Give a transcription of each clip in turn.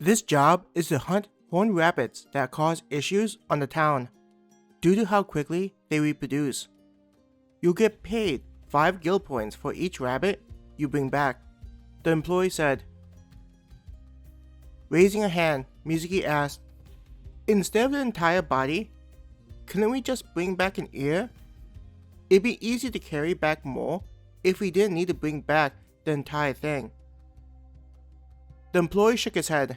This job is to hunt horned rabbits that cause issues on the town due to how quickly they reproduce. You'll get paid 5 guild points for each rabbit you bring back, the employee said. Raising a hand, Mizuki asked, "Instead of the entire body, couldn't we just bring back an ear? It'd be easy to carry back more if we didn't need to bring back the entire thing." The employee shook his head.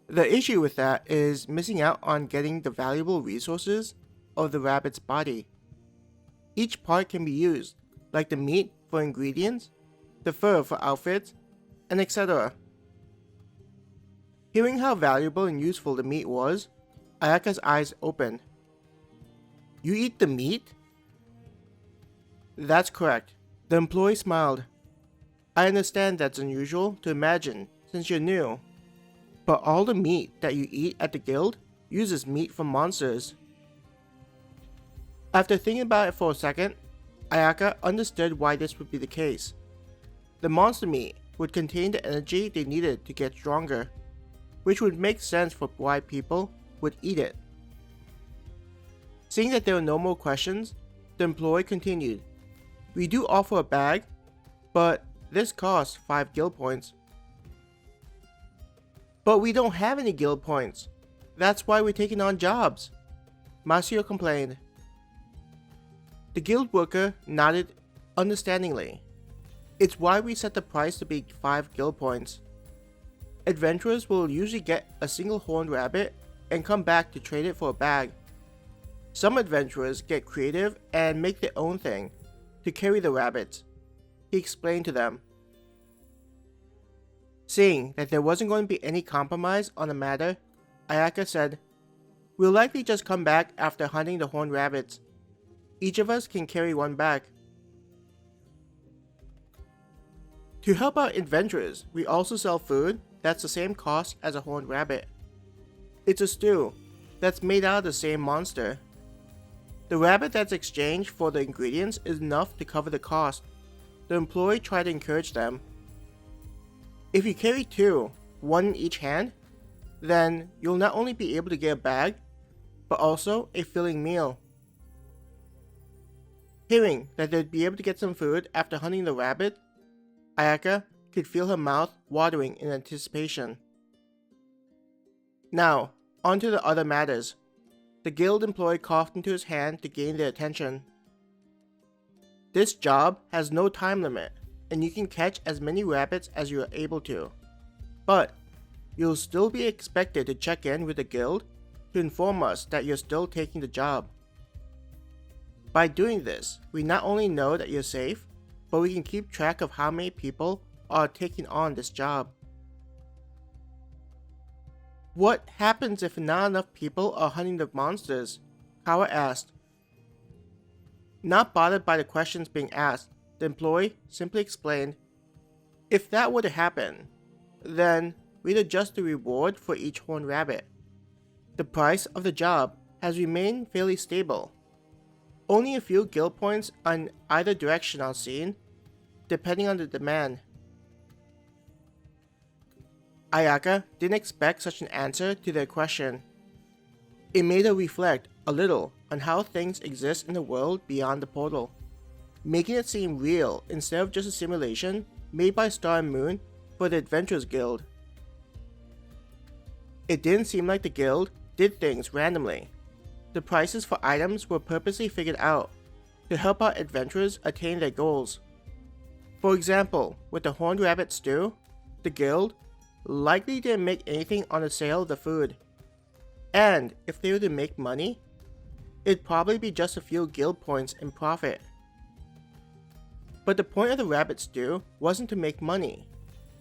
The issue with that is missing out on getting the valuable resources of the rabbit's body. Each part can be used, like the meat for ingredients, the fur for outfits, and etc. Hearing how valuable and useful the meat was, Ayaka's eyes opened. "You eat the meat?" "That's correct." The employee smiled. "I understand that's unusual to imagine since you're new, but all the meat that you eat at the guild uses meat from monsters." After thinking about it for a second, Ayaka understood why this would be the case. The monster meat would contain the energy they needed to get stronger, which would make sense for why people would eat it. Seeing that there were no more questions, the employee continued, "We do offer a bag, but this costs 5 guild points." "But we don't have any guild points. That's why we're taking on jobs," Masio complained. The guild worker nodded understandingly. "It's why we set the price to be 5 guild points. Adventurers will usually get a single horned rabbit and come back to trade it for a bag. Some adventurers get creative and make their own thing to carry the rabbits," he explained to them. Seeing that there wasn't going to be any compromise on the matter, Ayaka said, "We'll likely just come back after hunting the horned rabbits. Each of us can carry one back." To help out adventurers, we also sell food that's the same cost as a horned rabbit. It's a stew that's made out of the same monster. The rabbit that's exchanged for the ingredients is enough to cover the cost. The employee tried to encourage them. "If you carry 2, one in each hand, then you'll not only be able to get a bag, but also a filling meal." Hearing that they'd be able to get some food after hunting the rabbit, Ayaka could feel her mouth watering in anticipation. Now, on to the other matters. The guild employee coughed into his hand to gain their attention. "This job has no time limit, and you can catch as many rabbits as you are able to. But you'll still be expected to check in with the guild to inform us that you're still taking the job. By doing this, we not only know that you're safe, but we can keep track of how many people are taking on this job." "What happens if not enough people are hunting the monsters?" Kawa asked. Not bothered by the questions being asked, the employee simply explained, "If that were to happen, then we'd adjust the reward for each horned rabbit. The price of the job has remained fairly stable. Only a few guild points in either direction are seen, depending on the demand." Ayaka didn't expect such an answer to their question. It made her reflect a little on how things exist in the world beyond the portal, making it seem real instead of just a simulation made by Star and Moon for the Adventurers Guild. It didn't seem like the guild did things randomly. The prices for items were purposely figured out to help out adventurers attain their goals. For example, with the horned rabbit stew, the guild likely didn't make anything on the sale of the food. And if they were to make money, it'd probably be just a few guild points in profit. But the point of the rabbit stew wasn't to make money,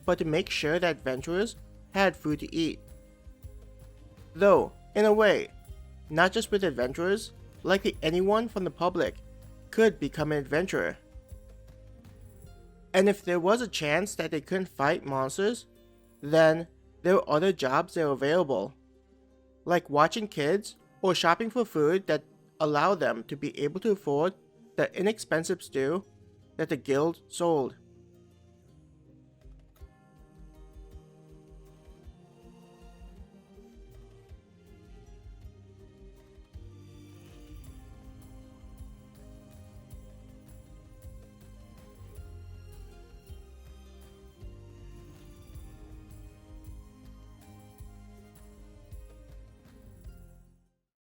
but to make sure that adventurers had food to eat. Though, in a way, not just with adventurers, likely anyone from the public could become an adventurer. And if there was a chance that they couldn't fight monsters, then there were other jobs that were available, like watching kids or shopping for food that allowed them to be able to afford the inexpensive stew that the guild sold.